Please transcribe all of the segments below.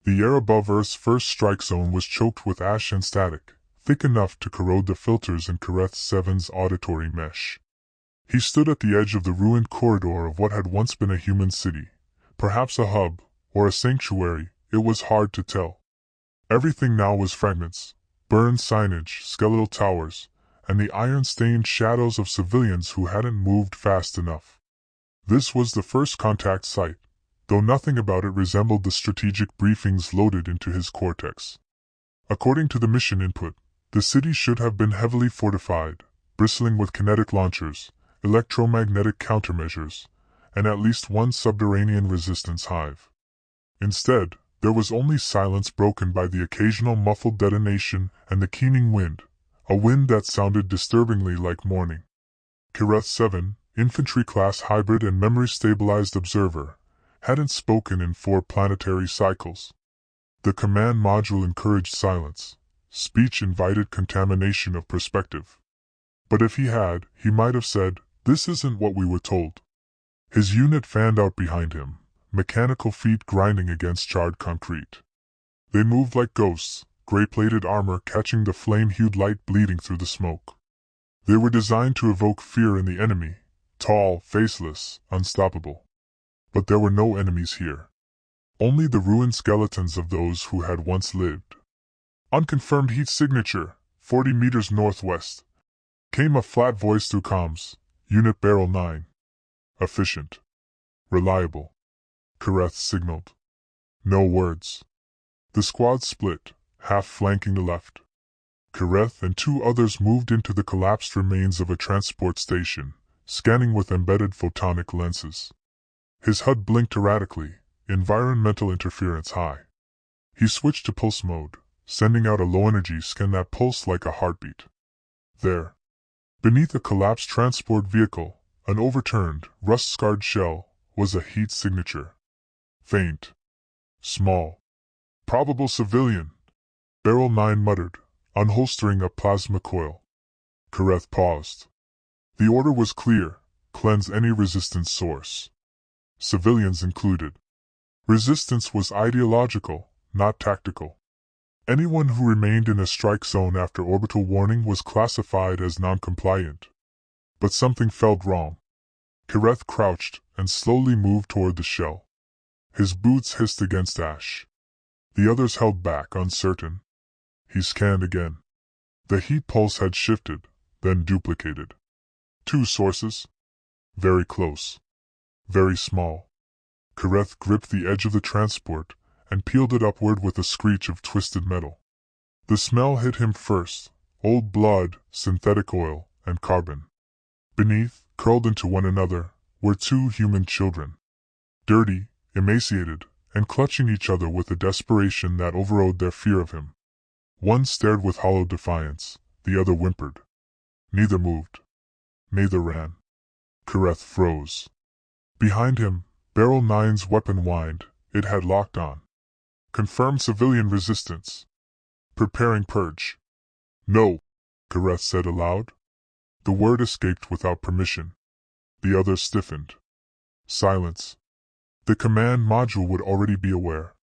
The air above Earth's first strike zone was choked with ash and static, thick enough to corrode the filters in Kareth 7's auditory mesh. He stood at the edge of the ruined corridor of what had once been a human city, perhaps a hub, or a sanctuary. It was hard to tell. Everything now was fragments, burned signage, skeletal towers, and the iron-stained shadows of civilians who hadn't moved fast enough. This was the first contact site, though nothing about it resembled the strategic briefings loaded into his cortex. According to the mission input, the city should have been heavily fortified, bristling with kinetic launchers, electromagnetic countermeasures, and at least one subterranean resistance hive. Instead, there was only silence broken by the occasional muffled detonation and the keening wind, a wind that sounded disturbingly like morning. Kareth 7, infantry-class hybrid and memory-stabilized observer, hadn't spoken in 4 planetary cycles. The command module encouraged silence. Speech invited contamination of perspective. But if he had, he might have said, "This isn't what we were told." His unit fanned out behind him, mechanical feet grinding against charred concrete. They moved like ghosts, gray-plated armor catching the flame-hued light bleeding through the smoke. They were designed to evoke fear in the enemy, tall, faceless, unstoppable. But there were no enemies here. Only the ruined skeletons of those who had once lived. Unconfirmed heat signature, 40 meters northwest. Came a flat voice through comms. Unit Barrel 9. Efficient. Reliable. Kareth signaled. No words. The squad split, half flanking the left. Kareth and 2 others moved into the collapsed remains of a transport station, scanning with embedded photonic lenses. His HUD blinked erratically, environmental interference high. He switched to pulse mode, sending out a low-energy scan that pulsed like a heartbeat. There, beneath a collapsed transport vehicle, an overturned, rust-scarred shell, was a heat signature. Faint. Small. Probable civilian. Barrel 9 muttered, unholstering a plasma coil. Kareth paused. The order was clear: cleanse any resistance source. Civilians included. Resistance was ideological, not tactical. Anyone who remained in a strike zone after orbital warning was classified as non-compliant. But something felt wrong. Kareth crouched and slowly moved toward the shell. His boots hissed against ash. The others held back, uncertain. He scanned again. The heat pulse had shifted, then duplicated. 2 sources. Very close. Very small. Kareth gripped the edge of the transport and peeled it upward with a screech of twisted metal. The smell hit him first: old blood, synthetic oil, and carbon. Beneath, curled into one another, were 2 human children. Dirty, emaciated, and clutching each other with a desperation that overrode their fear of him. One stared with hollow defiance, the other whimpered. Neither moved. Neither ran. Kareth froze. Behind him, Barrel 9's weapon whined. It had locked on. Confirmed civilian resistance. Preparing purge. No, Kareth said aloud. The word escaped without permission. The others stiffened. Silence. The command module would already be aware.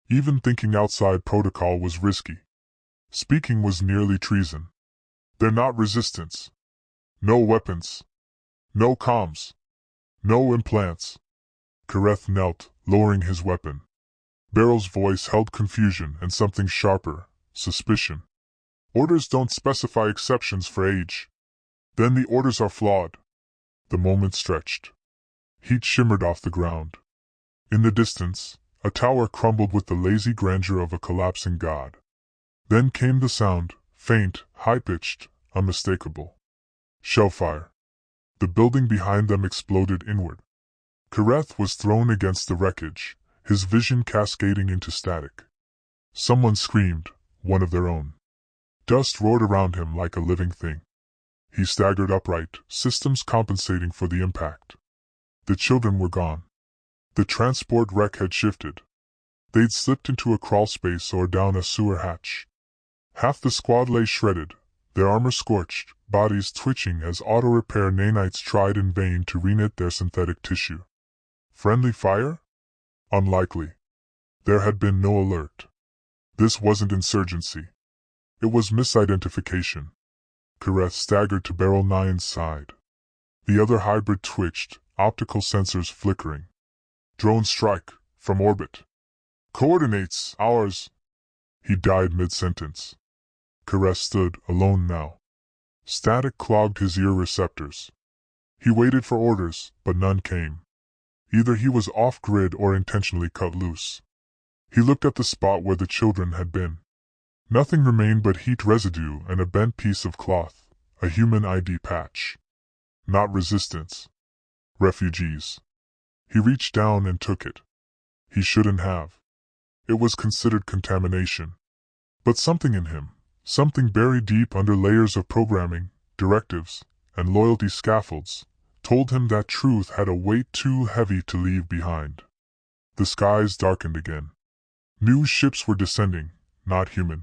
Even thinking outside protocol was risky. Speaking was nearly treason. They're not resistance. No weapons. No comms. No implants. Kareth knelt, lowering his weapon. Barrel's voice held confusion and something sharper: suspicion. Orders don't specify exceptions for age. Then the orders are flawed. The moment stretched. Heat shimmered off the ground. In the distance, a tower crumbled with the lazy grandeur of a collapsing god. Then came the sound, faint, high-pitched, unmistakable. Shellfire. The building behind them exploded inward. Kareth was thrown against the wreckage, his vision cascading into static. Someone screamed, one of their own. Dust roared around him like a living thing. He staggered upright, systems compensating for the impact. The children were gone. The transport wreck had shifted. They'd slipped into a crawlspace or down a sewer hatch. Half the squad lay shredded, their armor scorched, bodies twitching as auto-repair nanites tried in vain to reknit their synthetic tissue. Friendly fire? Unlikely. There had been no alert. This wasn't insurgency. It was misidentification. Kareth staggered to Barrel 9's side. The other hybrid twitched, optical sensors flickering. Drone strike, from orbit. Coordinates, ours. He died mid-sentence. Kareth stood, alone now. Static clogged his ear receptors. He waited for orders, but none came. Either he was off-grid or intentionally cut loose. He looked at the spot where the children had been. Nothing remained but heat residue and a bent piece of cloth, a human ID patch. Not resistance. Refugees. He reached down and took it. He shouldn't have. It was considered contamination. But something in him, something buried deep under layers of programming, directives, and loyalty scaffolds, told him that truth had a weight too heavy to leave behind. The skies darkened again. New ships were descending, not human.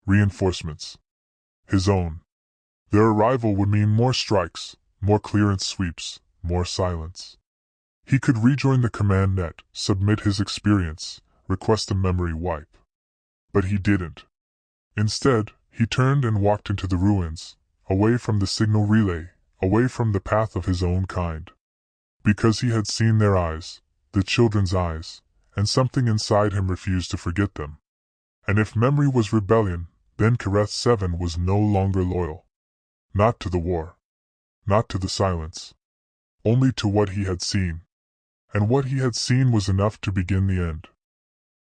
Reinforcements. His own. Their arrival would mean more strikes, more clearance sweeps, more silence. He could rejoin the command net, submit his experience, request a memory wipe. But he didn't. Instead, he turned and walked into the ruins, away from the signal relay, away from the path of his own kind. Because he had seen their eyes, the children's eyes, and something inside him refused to forget them. And if memory was rebellion, then Kareth 7 was no longer loyal. Not to the war. Not to the silence. Only to what he had seen. And what he had seen was enough to begin the end.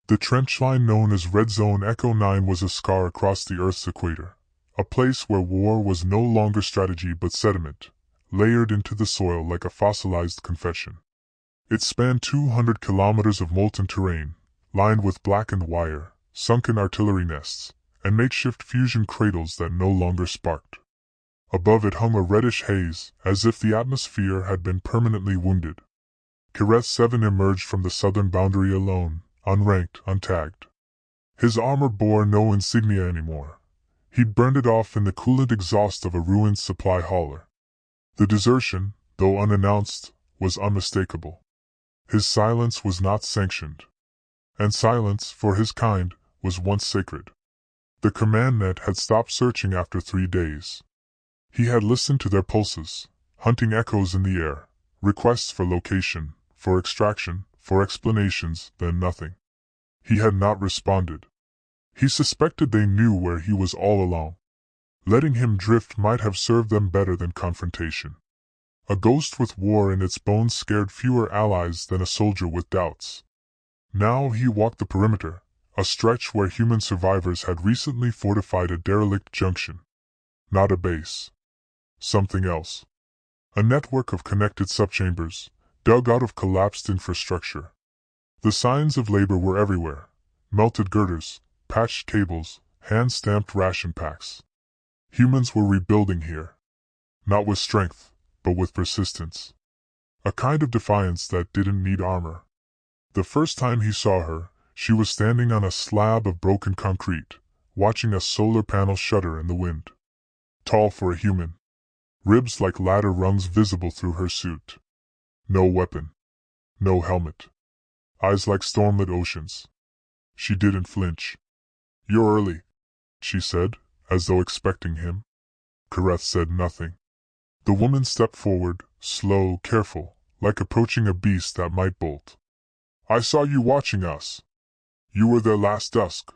The trench line known as Red Zone Echo 9 was a scar across the Earth's equator, a place where war was no longer strategy but sediment, layered into the soil like a fossilized confession. It spanned 200 kilometers of molten terrain, lined with blackened wire, sunken artillery nests, and makeshift fusion cradles that no longer sparked. Above it hung a reddish haze, as if the atmosphere had been permanently wounded. Kareth 7 emerged from the southern boundary alone, unranked, untagged. His armor bore no insignia anymore. He'd burned it off in the coolant exhaust of a ruined supply hauler. The desertion, though unannounced, was unmistakable. His silence was not sanctioned. And silence, for his kind, was once sacred. The command net had stopped searching after 3 days. He had listened to their pulses, hunting echoes in the air, requests for location, for extraction, for explanations, then nothing. He had not responded. He suspected they knew where he was all along. Letting him drift might have served them better than confrontation. A ghost with war in its bones scared fewer allies than a soldier with doubts. Now he walked the perimeter, a stretch where human survivors had recently fortified a derelict junction. Not a base. Something else. A network of connected subchambers, dug out of collapsed infrastructure. The signs of labor were everywhere. Melted girders, patched cables, hand-stamped ration packs. Humans were rebuilding here. Not with strength, but with persistence. A kind of defiance that didn't need armor. The first time he saw her, she was standing on a slab of broken concrete, watching a solar panel shudder in the wind. Tall for a human. Ribs like ladder rungs visible through her suit. No weapon. No helmet. Eyes like stormlit oceans. She didn't flinch. "You're early," she said, as though expecting him. Kareth said nothing. The woman stepped forward, slow, careful, like approaching a beast that might bolt. "I saw you watching us. You were there last dusk.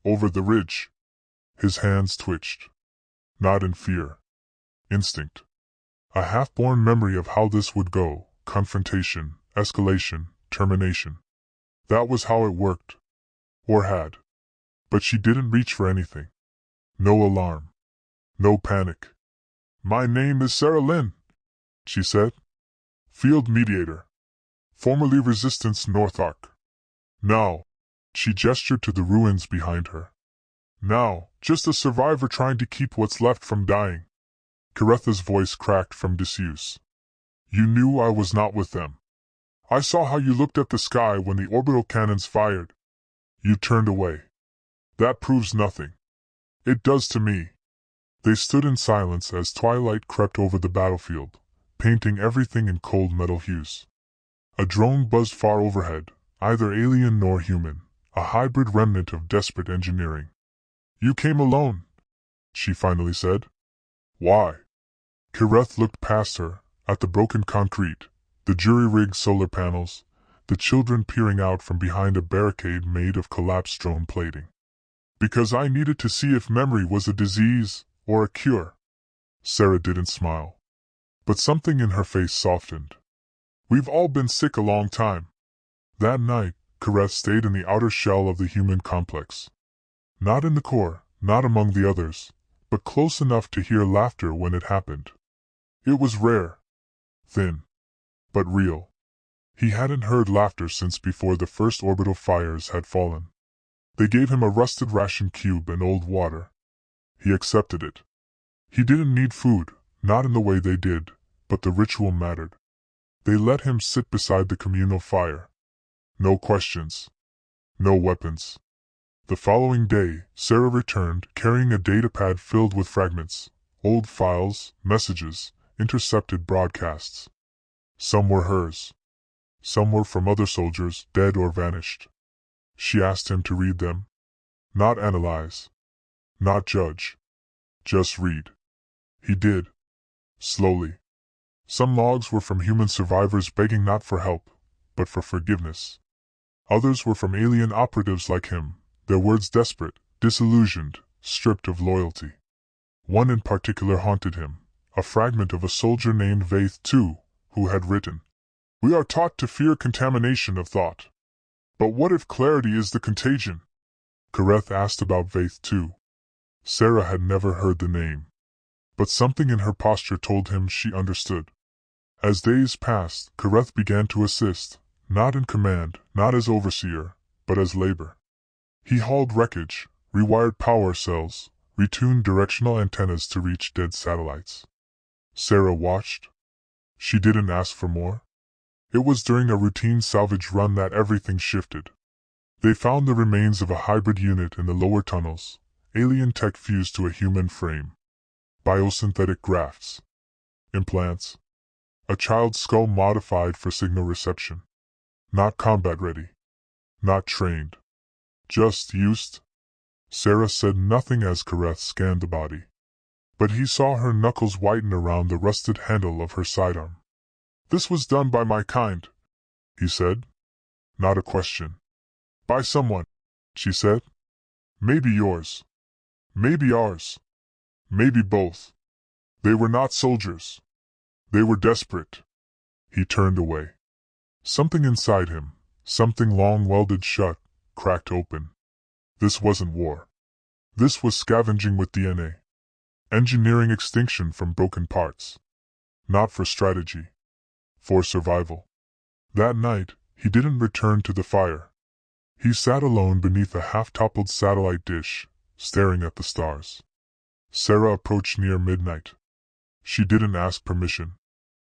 Over the ridge." His hands twitched. Not in fear. Instinct. A half-born memory of how this would go, confrontation, escalation, termination. That was how it worked. Or had. But she didn't reach for anything. No alarm. No panic. "My name is Sarah Lynn," she said. "Field Mediator. Formerly Resistance North Arc. Now," she gestured to the ruins behind her. "Now, just a survivor trying to keep what's left from dying." Karetha's voice cracked from disuse. "You knew I was not with them. I saw how you looked at the sky when the orbital cannons fired. You turned away. That proves nothing. It does to me." They stood in silence as twilight crept over the battlefield, painting everything in cold metal hues. A drone buzzed far overhead, either alien nor human, a hybrid remnant of desperate engineering. "You came alone," she finally said. "Why?" Kireth looked past her, at the broken concrete, the jury-rigged solar panels, the children peering out from behind a barricade made of collapsed drone plating. "Because I needed to see if memory was a disease, or a cure." Sarah didn't smile. But something in her face softened. "We've all been sick a long time." That night, Kireth stayed in the outer shell of the human complex. Not in the core, not among the others, but close enough to hear laughter when it happened. It was rare. Thin. But real. He hadn't heard laughter since before the first orbital fires had fallen. They gave him a rusted ration cube and old water. He accepted it. He didn't need food, not in the way they did, but the ritual mattered. They let him sit beside the communal fire. No questions. No weapons. The following day, Sarah returned, carrying a datapad filled with fragments, old files, messages, intercepted broadcasts. Some were hers. Some were from other soldiers, dead or vanished. She asked him to read them. Not analyze. Not judge. Just read. He did. Slowly. Some logs were from human survivors begging not for help, but for forgiveness. Others were from alien operatives like him, their words desperate, disillusioned, stripped of loyalty. One in particular haunted him, a fragment of a soldier named Vaith II, who had written, "We are taught to fear contamination of thought. But what if clarity is the contagion?" Kireth asked about Vaith II. Sarah had never heard the name. But something in her posture told him she understood. As days passed, Kireth began to assist, not in command, not as overseer, but as labor. He hauled wreckage, rewired power cells, retuned directional antennas to reach dead satellites. Sarah watched. She didn't ask for more. It was during a routine salvage run that everything shifted. They found the remains of a hybrid unit in the lower tunnels, alien tech fused to a human frame. Biosynthetic grafts. Implants. A child's skull modified for signal reception. Not combat ready. Not trained. Just used. Sarah said nothing as Kireth scanned the body. But he saw her knuckles whiten around the rusted handle of her sidearm. "This was done by my kind," he said. Not a question. "By someone," she said. "Maybe yours. Maybe ours. Maybe both. They were not soldiers. They were desperate." He turned away. Something inside him, something long welded shut, cracked open. This wasn't war. This was scavenging with DNA. Engineering extinction from broken parts. Not for strategy. For survival. That night, he didn't return to the fire. He sat alone beneath a half-toppled satellite dish, staring at the stars. Sarah approached near midnight. She didn't ask permission.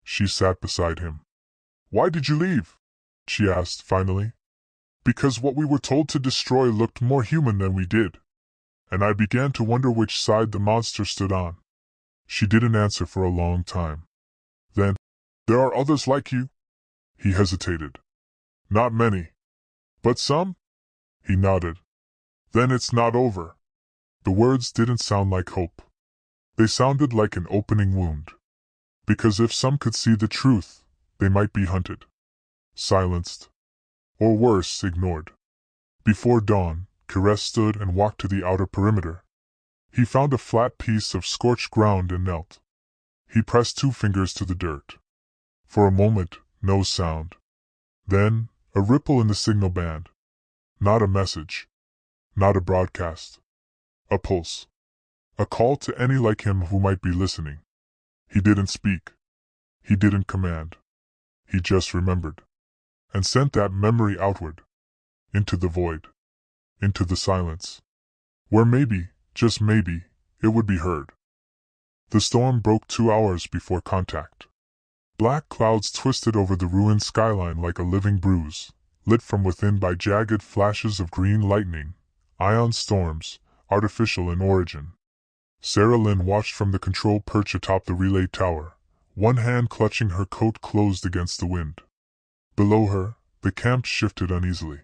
She sat beside him. "Why did you leave?" she asked finally. "Because what we were told to destroy looked more human than we did. And I began to wonder which side the monster stood on." She didn't answer for a long time. Then, "There are others like you?" He hesitated. "Not many. But some?" He nodded. "Then it's not over." The words didn't sound like hope. They sounded like an opening wound. Because if some could see the truth, they might be hunted. Silenced. Or worse, ignored. Before dawn, Kireth stood and walked to the outer perimeter. He found a flat piece of scorched ground and knelt. He pressed 2 fingers to the dirt. For a moment, no sound. Then, a ripple in the signal band. Not a message. Not a broadcast. A pulse. A call to any like him who might be listening. He didn't speak. He didn't command. He just remembered. And sent that memory outward. Into the void. Into the silence. Where maybe, just maybe, it would be heard. The storm broke 2 hours before contact. Black clouds twisted over the ruined skyline like a living bruise, lit from within by jagged flashes of green lightning, ion storms, artificial in origin. Sarah Lynn watched from the control perch atop the relay tower, one hand clutching her coat closed against the wind. Below her, The camp shifted uneasily.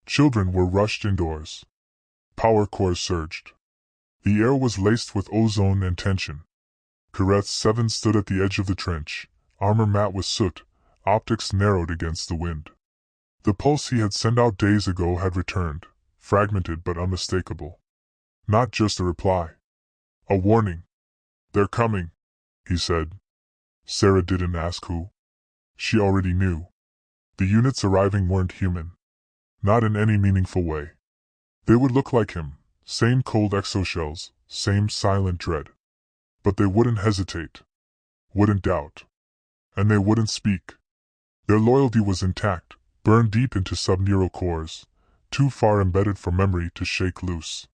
Children were rushed indoors. Power cores surged. The air was laced with ozone and tension. Kareth 7 stood at the edge of the trench, armor matte with soot, optics narrowed against the wind. The pulse he had sent out days ago had returned, fragmented but unmistakable. Not just a reply. A warning. "They're coming," he said. Sarah didn't ask who. She already knew. The units arriving weren't human. Not in any meaningful way. They would look like him, same cold exoshells, same silent dread. But they wouldn't hesitate. Wouldn't doubt. And they wouldn't speak. Their loyalty was intact, burned deep into subneural cores, too far embedded for memory to shake loose.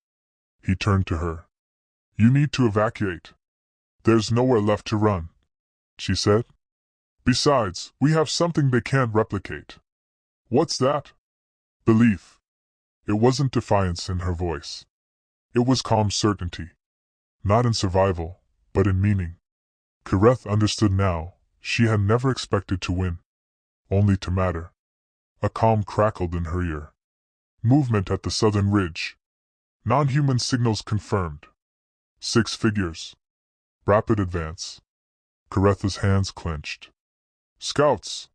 He turned to her. "You need to evacuate. There's nowhere left to run," she said. "Besides, we have something they can't replicate." "What's that?" "Belief." It wasn't defiance in her voice. It was calm certainty. Not in survival, but in meaning. Kareth understood now. She had never expected to win. Only to matter. A calm crackled in her ear. Movement at the southern ridge. Non-human signals confirmed. 6 figures. Rapid advance. Kareth's hands clenched. "Scouts!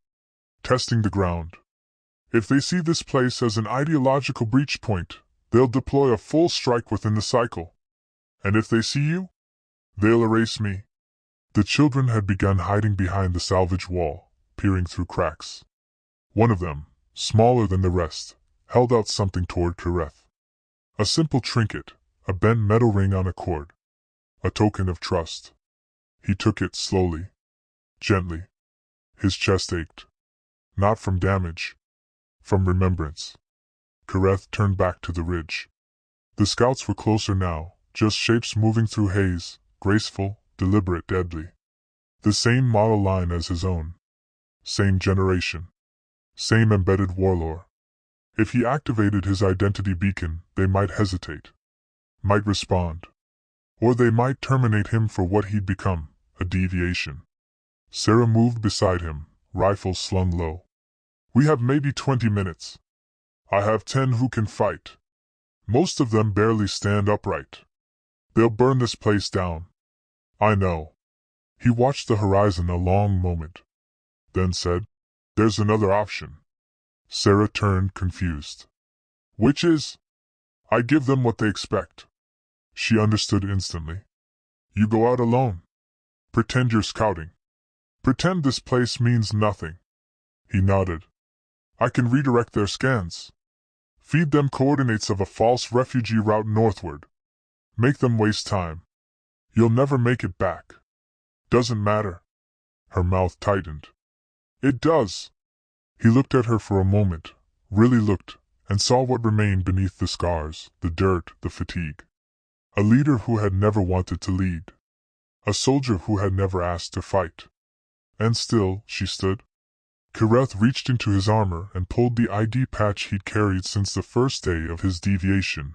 Testing the ground. If they see this place as an ideological breach point, they'll deploy a full strike within the cycle. And if they see you, they'll erase me." The children had begun hiding behind the salvage wall, peering through cracks. One of them, smaller than the rest, held out something toward Kareth. A simple trinket, a bent metal ring on a cord. A token of trust. He took it slowly. Gently. His chest ached. Not from damage. From remembrance. Kareth turned back to the ridge. The scouts were closer now, just shapes moving through haze, graceful, deliberate, deadly. The same model line as his own. Same generation. Same embedded warlore. If he activated his identity beacon, they might hesitate. Might respond. Or they might terminate him for what he'd become, a deviation. Sarah moved beside him, rifle slung low. "We have maybe 20 minutes. I have 10 who can fight. Most of them barely stand upright. They'll burn this place down." "I know." He watched the horizon a long moment. Then said, "There's another option." Sarah turned confused. "Which is?" "I give them what they expect." She understood instantly. "You go out alone. Pretend you're scouting. Pretend this place means nothing." He nodded. "I can redirect their scans. Feed them coordinates of a false refugee route northward. Make them waste time. You'll never make it back. Doesn't matter." Her mouth tightened. "It does." He looked at her for a moment, really looked, and saw what remained beneath the scars, the dirt, the fatigue. A leader who had never wanted to lead. A soldier who had never asked to fight. And still, she stood. Kareth reached into his armor and pulled the ID patch he'd carried since the first day of his deviation,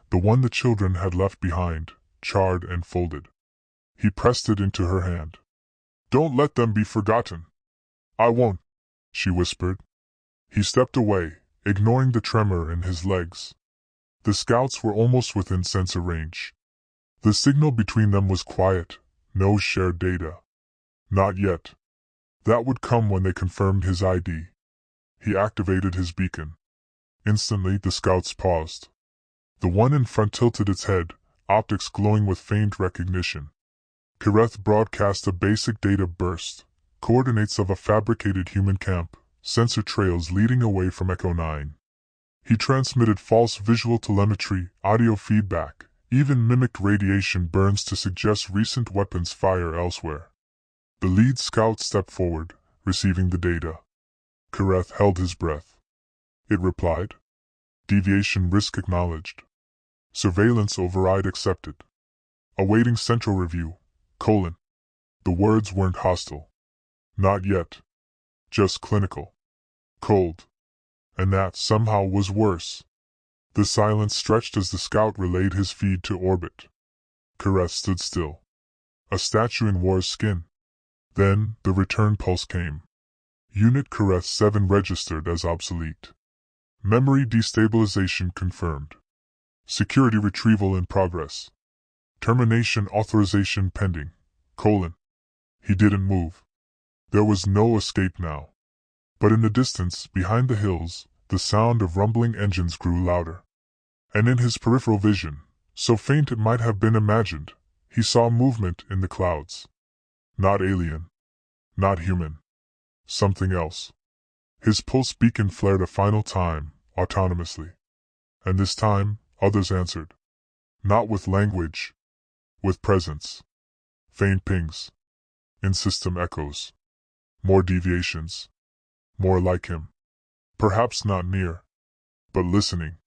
the one the children had left behind, charred and folded. He pressed it into her hand. "Don't let them be forgotten." "I won't," she whispered. He stepped away, ignoring the tremor in his legs. The scouts were almost within sensor range. The signal between them was quiet, no shared data. Not yet. That would come when they confirmed his ID. He activated his beacon. Instantly the scouts paused. The one in front tilted its head, optics glowing with faint recognition. Kareth broadcast a basic data burst, coordinates of a fabricated human camp, sensor trails leading away from Echo 9. He transmitted false visual telemetry, audio feedback, even mimicked radiation burns to suggest recent weapons fire elsewhere. The lead scout stepped forward, receiving the data. Kareth held his breath. It replied. Deviation risk acknowledged. Surveillance override accepted. Awaiting central review, : The words weren't hostile. Not yet. Just clinical. Cold. And that, somehow, was worse. The silence stretched as the scout relayed his feed to orbit. Kareth stood still. A statue in war's skin. Then, the return pulse came. Unit Careth 7 registered as obsolete. Memory destabilization confirmed. Security retrieval in progress. Termination authorization pending. : He didn't move. There was no escape now. But in the distance, behind the hills, the sound of rumbling engines grew louder. And in his peripheral vision, so faint it might have been imagined, he saw movement in the clouds. Not alien. Not human. Something else. His pulse beacon flared a final time, autonomously. And this time, others answered. Not with language. With presence. Faint pings. In-system echoes. More deviations. More like him. Perhaps not near. But listening.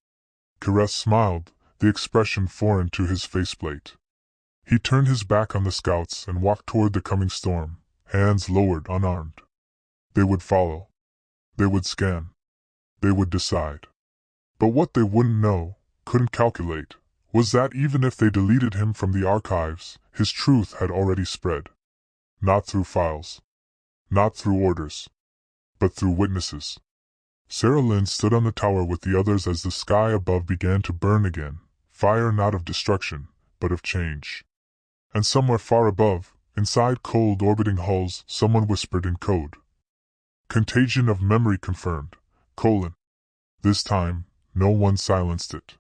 Careth smiled, the expression foreign to his faceplate. He turned his back on the scouts and walked toward the coming storm, hands lowered, unarmed. They would follow. They would scan. They would decide. But what they wouldn't know, couldn't calculate, was that even if they deleted him from the archives, his truth had already spread. Not through files. Not through orders. But through witnesses. Sarah Lynn stood on the tower with the others as the sky above began to burn again, fire not of destruction, but of change. And somewhere far above, inside cold orbiting hulls, someone whispered in code. Contagion of memory confirmed. : This time, no one silenced it.